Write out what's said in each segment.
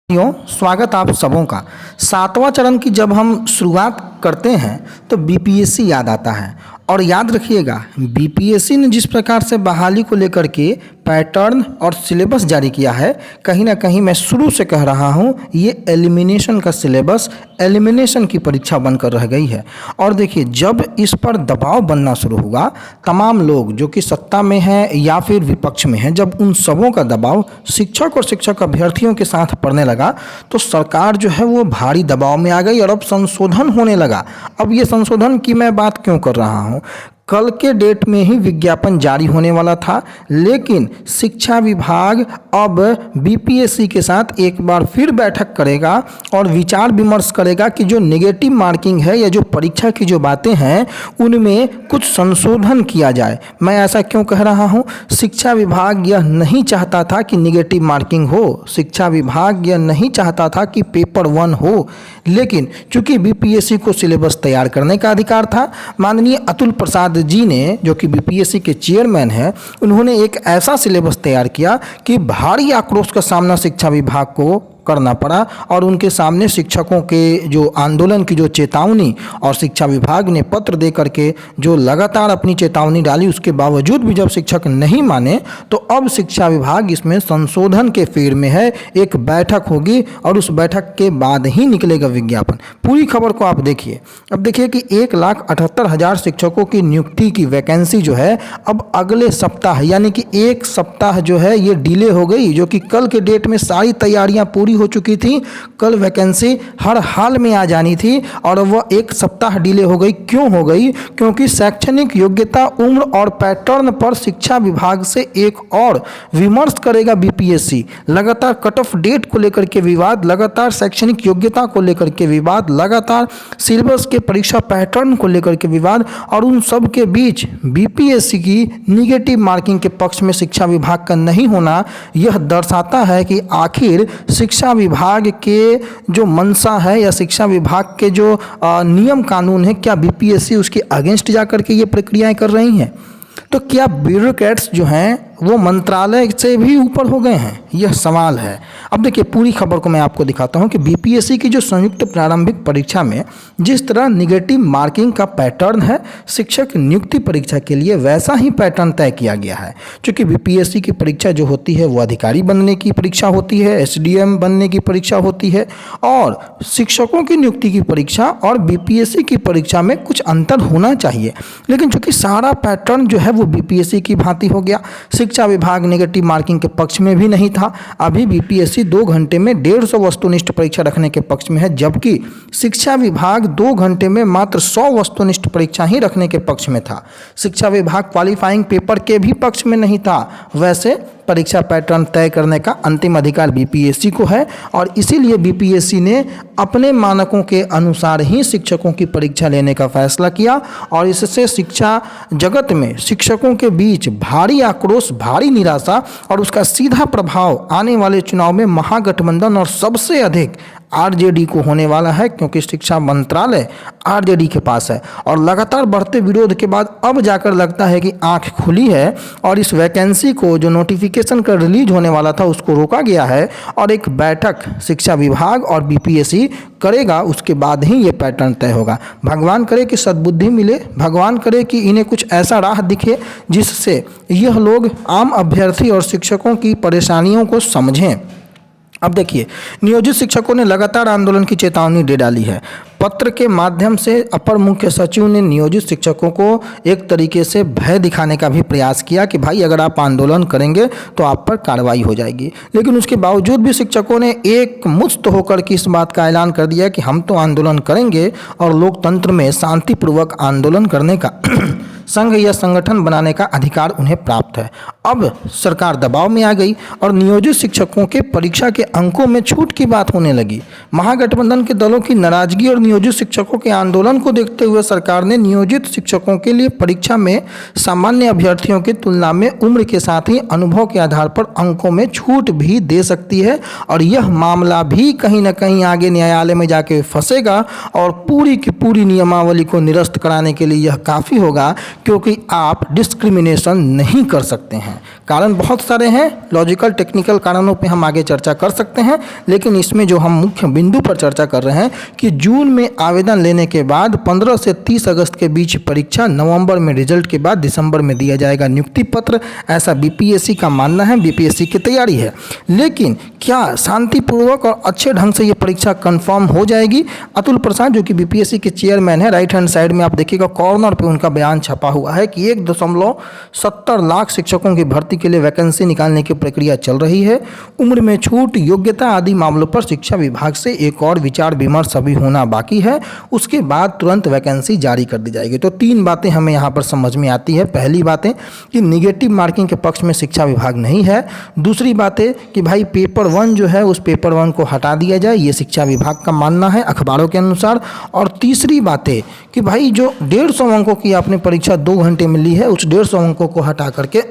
स्वागत आप सबों का। सातवां चरण की जब हम शुरुआत करते हैं तो बीपीएससी याद आता है। और याद रखिएगा, बीपीएससी ने जिस प्रकार से बहाली को लेकर के पैटर्न और सिलेबस जारी किया है, कहीं ना कहीं मैं शुरू से कह रहा हूँ ये एलिमिनेशन का सिलेबस, एलिमिनेशन की परीक्षा बनकर रह गई है। और देखिए, जब इस पर दबाव बनना शुरू हुआ, तमाम लोग जो कि सत्ता में हैं या फिर विपक्ष में हैं, जब उन सबों का दबाव शिक्षक और शिक्षक अभ्यर्थियों के साथ पड़ने लगा तो सरकार जो है वो भारी दबाव में आ गई और अब संशोधन होने लगा। अब ये संशोधन की मैं बात क्यों कर रहा हूँ, कल के डेट में ही विज्ञापन जारी होने वाला था, लेकिन शिक्षा विभाग अब बीपीएससी के साथ एक बार फिर बैठक करेगा और विचार विमर्श करेगा कि जो नेगेटिव मार्किंग है या जो परीक्षा की जो बातें हैं उनमें कुछ संशोधन किया जाए। मैं ऐसा क्यों कह रहा हूं, शिक्षा विभाग यह नहीं चाहता था कि नेगेटिव मार्किंग हो, शिक्षा विभाग यह नहीं चाहता था कि पेपर 1 हो, लेकिन चूंकि बीपीएससी को सिलेबस तैयार करने का अधिकार था, माननीय अतुल प्रसाद जी ने, जो कि बीपीएससी के चेयरमैन हैं, उन्होंने एक ऐसा सिलेबस तैयार किया कि भारी आक्रोश का सामना शिक्षा विभाग को करना पड़ा और उनके सामने शिक्षकों के जो आंदोलन की जो चेतावनी और शिक्षा विभाग ने पत्र दे करके जो लगातार अपनी चेतावनी डाली, उसके बावजूद भी जब शिक्षक नहीं माने तो अब शिक्षा विभाग इसमें संशोधन के फेर में है। एक बैठक होगी और उस बैठक के बाद ही निकलेगा विज्ञापन। पूरी खबर को आप देखिए। अब देखिए कि 1,78,000 शिक्षकों की नियुक्ति की वैकेंसी जो है अब अगले सप्ताह, यानी कि एक सप्ताह जो है ये डिले हो गई, जो कि कल के डेट में सारी तैयारियां पूरी हो चुकी थी। कल वैकेंसी हर हाल में आ जानी थी और वह एक सप्ताह डिले हो गई। क्यों हो गई? क्योंकि शैक्षणिक योग्यता, उम्र और पैटर्न पर शिक्षा विभाग से एक और विमर्श करेगा बीपीएससी। लगातार कट ऑफ डेट को लेकर के विवाद, लगातार शैक्षणिक योग्यता को लेकर के विवाद, लगातार सिलेबस के परीक्षा पैटर्न को लेकर के विवाद, और उन सब के बीच बीपीएससी की निगेटिव मार्किंग के पक्ष में शिक्षा विभाग का नहीं होना यह दर्शाता है कि आखिर शिक्षा विभाग के जो मंशा है या शिक्षा विभाग के जो नियम कानून है, क्या बीपीएससी उसके अगेंस्ट जाकर के ये प्रक्रियाएं कर रही हैं? तो क्या ब्यूरोक्रेट्स जो हैं वो मंत्रालय से भी ऊपर हो गए हैं? यह सवाल है। अब देखिए, पूरी खबर को मैं आपको दिखाता हूं कि बीपीएससी की जो संयुक्त प्रारंभिक परीक्षा में जिस तरह निगेटिव मार्किंग का पैटर्न है, शिक्षक नियुक्ति परीक्षा के लिए वैसा ही पैटर्न तय किया गया है। क्योंकि बीपीएससी की परीक्षा जो होती है वो अधिकारी बनने की परीक्षा होती है, एसडीएम बनने की परीक्षा होती है, और शिक्षकों की नियुक्ति की परीक्षा और बीपीएससी की परीक्षा में कुछ अंतर होना चाहिए। लेकिन चूंकि सारा पैटर्न जो है वो बीपीएससी की भांति हो गया, शिक्षा विभाग नेगेटिव मार्किंग के पक्ष में भी नहीं था। अभी बीपीएससी 2 घंटे में 150 वस्तुनिष्ठ परीक्षा रखने के पक्ष में है, जबकि शिक्षा विभाग 2 घंटे में मात्र 100 वस्तुनिष्ठ परीक्षा ही रखने के पक्ष में था। शिक्षा विभाग क्वालिफाइंग पेपर के भी पक्ष में नहीं था। वैसे परीक्षा पैटर्न तय करने का अंतिम अधिकार बीपीएससी को है और इसीलिए बीपीएससी ने अपने मानकों के अनुसार ही शिक्षकों की परीक्षा लेने का फैसला किया और इससे शिक्षा जगत में शिक्षकों के बीच भारी आक्रोश, भारी निराशा और उसका सीधा प्रभाव आने वाले चुनाव में महागठबंधन और सबसे अधिक आरजेडी को होने वाला है, क्योंकि शिक्षा मंत्रालय आरजेडी के पास है। और लगातार बढ़ते विरोध के बाद अब जाकर लगता है कि आंख खुली है और इस वैकेंसी को जो नोटिफिकेशन का रिलीज होने वाला था उसको रोका गया है और एक बैठक शिक्षा विभाग और बीपीएससी करेगा, उसके बाद ही ये पैटर्न तय होगा। भगवान करे कि सद्बुद्धि मिले, भगवान करे कि इन्हें कुछ ऐसा राह दिखे जिससे यह लोग आम अभ्यर्थी और शिक्षकों की परेशानियों को समझें। अब देखिए, नियोजित शिक्षकों ने लगातार आंदोलन की चेतावनी दे डाली है। पत्र के माध्यम से अपर मुख्य सचिव ने नियोजित शिक्षकों को एक तरीके से भय दिखाने का भी प्रयास किया कि भाई अगर आप आंदोलन करेंगे तो आप पर कार्रवाई हो जाएगी। लेकिन उसके बावजूद भी शिक्षकों ने एक मुश्त होकर के इस बात का ऐलान कर दिया कि हम तो आंदोलन करेंगे और लोकतंत्र में शांतिपूर्वक आंदोलन करने का संघ या संगठन बनाने का अधिकार उन्हें प्राप्त है। अब सरकार दबाव में आ गई और नियोजित शिक्षकों के परीक्षा के अंकों में छूट की बात होने लगी। महागठबंधन के दलों की नाराजगी और नियोजित शिक्षकों के आंदोलन को देखते हुए सरकार ने नियोजित शिक्षकों के लिए परीक्षा में सामान्य अभ्यर्थियों की तुलना में उम्र के साथ ही अनुभव के आधार पर अंकों में छूट भी दे सकती है और यह मामला भी कहीं ना कहीं आगे न्यायालय में जाके फंसेगा और पूरी की पूरी नियमावली को निरस्त कराने के लिए यह काफ़ी होगा क्योंकि आप डिस्क्रिमिनेशन नहीं कर सकते हैं। कारण बहुत सारे हैं, लॉजिकल टेक्निकल कारणों पे हम आगे चर्चा कर सकते हैं, लेकिन इसमें जो हम मुख्य बिंदु पर चर्चा कर रहे हैं कि जून में आवेदन लेने के बाद 15 से 30 अगस्त के बीच परीक्षा, नवंबर में रिजल्ट के बाद दिसंबर में दिया जाएगा नियुक्ति पत्र, ऐसा बीपीएससी का मानना है, बीपीएससी की तैयारी है। लेकिन क्या शांतिपूर्वक और अच्छे ढंग से ये परीक्षा कंफर्म हो जाएगी? अतुल प्रसाद जो कि बीपीएससी के चेयरमैन है, राइट हैंड साइड में आप देखिएगा कॉर्नर पे उनका बयान छपा हुआ है कि 1.70 लाख शिक्षकों की भर्ती के लिए वैकेंसी निकालने की प्रक्रिया चल रही है। उम्र में छूट, योग्यता आदि मामलों पर शिक्षा विभाग से एक और विचार विमर्श अभी होना बाकी है, उसके बाद तुरंत वैकेंसी जारी कर दी जाएगी। तो 3 बातें हमें यहाँ पर समझ में आती है। पहली बात है कि निगेटिव मार्किंग के पक्ष में शिक्षा विभाग नहीं है। दूसरी बात है कि भाई पेपर 1 जो है उस पेपर 1 को हटा दिया जाए, ये शिक्षा विभाग का मानना है अखबारों के अनुसार। और तीसरी बात है कि भाई जो 150 अंकों की आपने परीक्षा 2 घंटे में ली है, उस 150 अंकों को हटा करके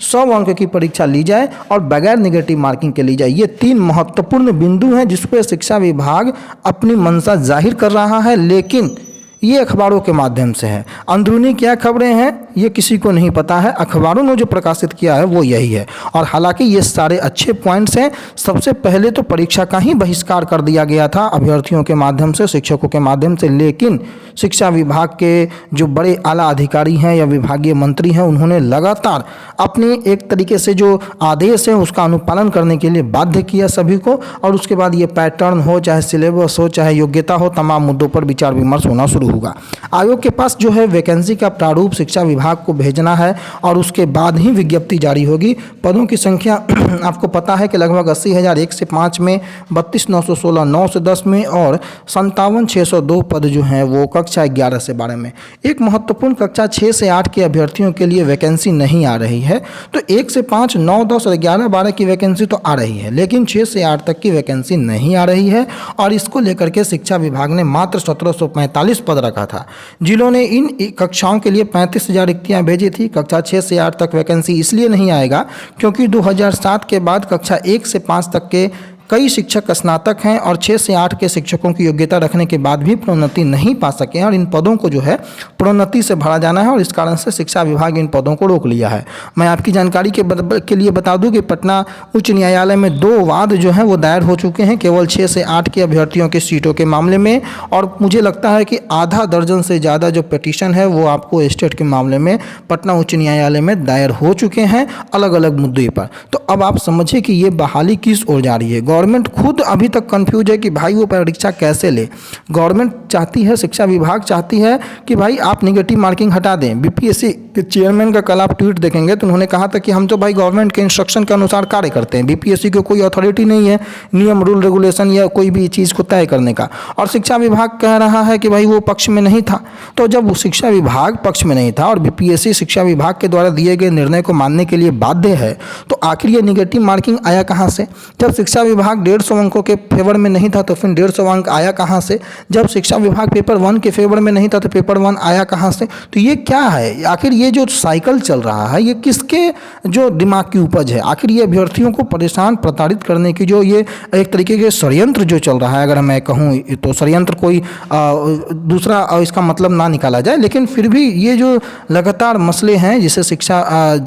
100 अंक की परीक्षा ली जाए और बगैर नेगेटिव मार्किंग के ली जाए। ये 3 महत्वपूर्ण बिंदु हैं जिस पर शिक्षा विभाग अपनी मंशा जाहिर कर रहा है, लेकिन ये अखबारों के माध्यम से है। अंदरूनी क्या खबरें हैं ये किसी को नहीं पता है, अखबारों ने जो प्रकाशित किया है वो यही है। और हालांकि ये सारे अच्छे पॉइंट्स हैं। सबसे पहले तो परीक्षा का ही बहिष्कार कर दिया गया था अभ्यर्थियों के माध्यम से, शिक्षकों के माध्यम से, लेकिन शिक्षा विभाग के जो बड़े आला अधिकारी हैं या विभागीय मंत्री हैं, उन्होंने लगातार अपने एक तरीके से जो आदेश है उसका अनुपालन करने के लिए बाध्य किया सभी को। और उसके बाद ये पैटर्न हो, चाहे सिलेबस हो, चाहे योग्यता हो, तमाम मुद्दों पर विचार विमर्श होना शुरू होगा। आयोग के पास जो है वैकेंसी का प्रारूप शिक्षा विभाग को भेजना है और उसके बाद ही विज्ञप्ति जारी होगी। पदों की संख्या आपको पता है कि लगभग 80,000 1 से 5 में, 32,916 9 से 10 में और 57,602 पद जो हैं वो कक्षा 11 से 12 में। एक महत्वपूर्ण कक्षा 6 से 8 के अभ्यर्थियों के लिए वैकेंसी नहीं आ रही है। तो 1 से 5, 9, 10 और 11, 12 की वैकेंसी तो आ रही है, लेकिन 6 से 8 तक की वैकेंसी नहीं आ रही है। और इसको लेकर के शिक्षा विभाग ने मात्र 1745 पद रखा था। जिलों ने इन कक्षाओं के लिए 35,000 रिक्तियां भेजी थी। कक्षा 6 से 8 तक वैकेंसी इसलिए नहीं आएगा क्योंकि 2007 के बाद कक्षा 1 से 5 तक के कई शिक्षक स्नातक हैं और 6 से 8 के शिक्षकों की योग्यता रखने के बाद भी प्रोन्नति नहीं पा सके हैं और इन पदों को जो है प्रोन्नति से भरा जाना है और इस कारण से शिक्षा विभाग इन पदों को रोक लिया है। मैं आपकी जानकारी के लिए बता दूं कि पटना उच्च न्यायालय में 2 वाद जो हैं वो दायर हो चुके हैं केवल 6 से 8 के अभ्यर्थियों की सीटों के मामले में। और मुझे लगता है कि आधा दर्जन से ज़्यादा जो पिटीशन है वो आपको स्टेट के मामले में पटना उच्च न्यायालय में दायर हो चुके हैं अलग अलग मुद्दे पर। तो अब आप समझिए कि ये बहाली किस ओर जा रही है। गवर्नमेंट खुद अभी तक कंफ्यूज है कि भाई वो परीक्षा कैसे ले। गवर्नमेंट चाहती है, शिक्षा विभाग चाहती है कि भाई आप नेगेटिव मार्किंग हटा दें। बीपीएससी के चेयरमैन का कल आप ट्वीट देखेंगे तो उन्होंने कहा था कि हम तो भाई गवर्नमेंट के इंस्ट्रक्शन के अनुसार कार्य करते हैं, बीपीएससी को कोई अथॉरिटी नहीं है नियम रूल रेगुलेशन या कोई भी चीज़ को तय करने का। और शिक्षा विभाग कह रहा है कि भाई वो पक्ष में नहीं था। तो जब वो शिक्षा विभाग पक्ष में नहीं था और बीपीएससी शिक्षा विभाग के द्वारा दिए गए निर्णय को मानने के लिए बाध्य है, तो आखिर ये नेगेटिव मार्किंग आया कहाँ से? जब शिक्षा विभाग 150 अंकों के फेवर में नहीं था तो फिर 150 अंक आया कहाँ से? जब शिक्षा विभाग पेपर 1 के फेवर में नहीं था तो पेपर 1 आया कहाँ से? तो ये क्या है? आखिर ये जो साइकिल चल रहा है ये किसके जो दिमाग की उपज है? आखिर ये अभ्यर्थियों को परेशान प्रताड़ित करने की जो ये एक तरीके के षड्यंत्र जो चल रहा है, अगर मैं कहूँ तो षड्यंत्र कोई दूसरा इसका मतलब ना निकाला जाए, लेकिन फिर भी ये जो लगातार मसले हैं जिसे शिक्षा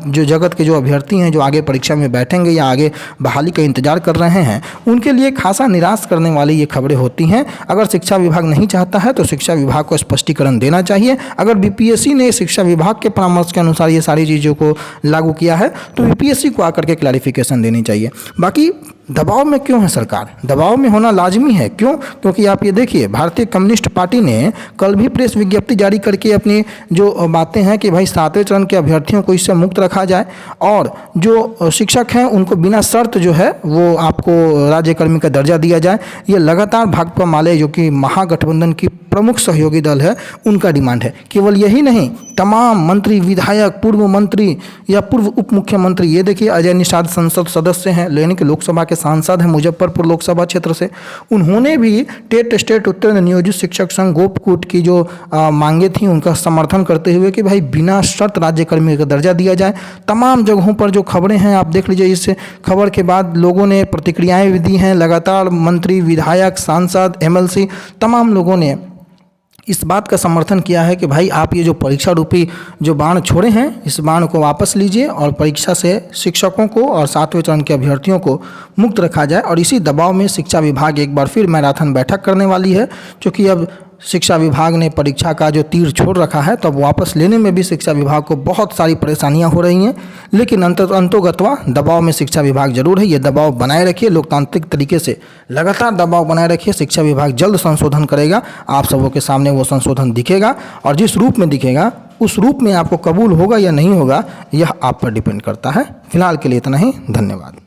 जो जगत के जो अभ्यर्थी हैं जो आगे परीक्षा में बैठेंगे या आगे बहाली का इंतजार कर रहे हैं उनके लिए खासा निराश करने वाली ये खबरें होती हैं। अगर शिक्षा विभाग नहीं चाहता है तो शिक्षा विभाग को स्पष्टीकरण देना चाहिए। अगर बीपीएससी ने शिक्षा विभाग के परामर्श के अनुसार ये सारी चीज़ों को लागू किया है तो बीपीएससी को आकर के क्लैरिफिकेशन देनी चाहिए। बाकी दबाव में क्यों है सरकार? दबाव में होना लाजमी है। क्यों? क्योंकि आप ये देखिए भारतीय कम्युनिस्ट पार्टी ने कल भी प्रेस विज्ञप्ति जारी करके अपनी जो बातें हैं कि भाई 7वें चरण के अभ्यर्थियों को इससे मुक्त रखा जाए और जो शिक्षक हैं उनको बिना शर्त जो है वो आपको राज्यकर्मी का दर्जा दिया जाए। ये लगातार भाकपा माले जो कि महागठबंधन की प्रमुख सहयोगी दल है उनका डिमांड है। केवल यही नहीं, तमाम मंत्री, विधायक, पूर्व मंत्री या पूर्व उप मुख्यमंत्री, ये देखिए अजय निषाद संसद सदस्य हैं, लेकिन कि लोकसभा के सांसद हैं मुजफ्फरपुर लोकसभा क्षेत्र से, उन्होंने भी टेट स्टेट उत्तीर्ण नियोजित शिक्षक संघ गोपकूट की जो मांगे थी उनका समर्थन करते हुए कि भाई बिना शर्त राज्यकर्मी का दर्जा दिया जाए। तमाम जगहों पर जो खबरें हैं आप देख लीजिए, इस खबर के बाद लोगों ने प्रतिक्रियाएं भी दी हैं। लगातार मंत्री, विधायक, सांसद, एमएलसी तमाम लोगों ने इस बात का समर्थन किया है कि भाई आप ये जो परीक्षा रूपी जो बाण छोड़े हैं, इस बाण को वापस लीजिए और परीक्षा से शिक्षकों को और 7वें चरण के अभ्यर्थियों को मुक्त रखा जाए। और इसी दबाव में शिक्षा विभाग एक बार फिर मैराथन बैठक करने वाली है, क्योंकि अब शिक्षा विभाग ने परीक्षा का जो तीर छोड़ रखा है, तो अब वापस लेने में भी शिक्षा विभाग को बहुत सारी परेशानियां हो रही हैं। लेकिन अंतोगत्वा दबाव में शिक्षा विभाग जरूर है। ये दबाव बनाए रखिए, लोकतांत्रिक तरीके से लगातार दबाव बनाए रखिए। शिक्षा विभाग जल्द संशोधन करेगा, आप सबों के सामने वो संशोधन दिखेगा, और जिस रूप में दिखेगा उस रूप में आपको कबूल होगा या नहीं होगा, यह आप पर डिपेंड करता है। फिलहाल के लिए इतना ही, धन्यवाद।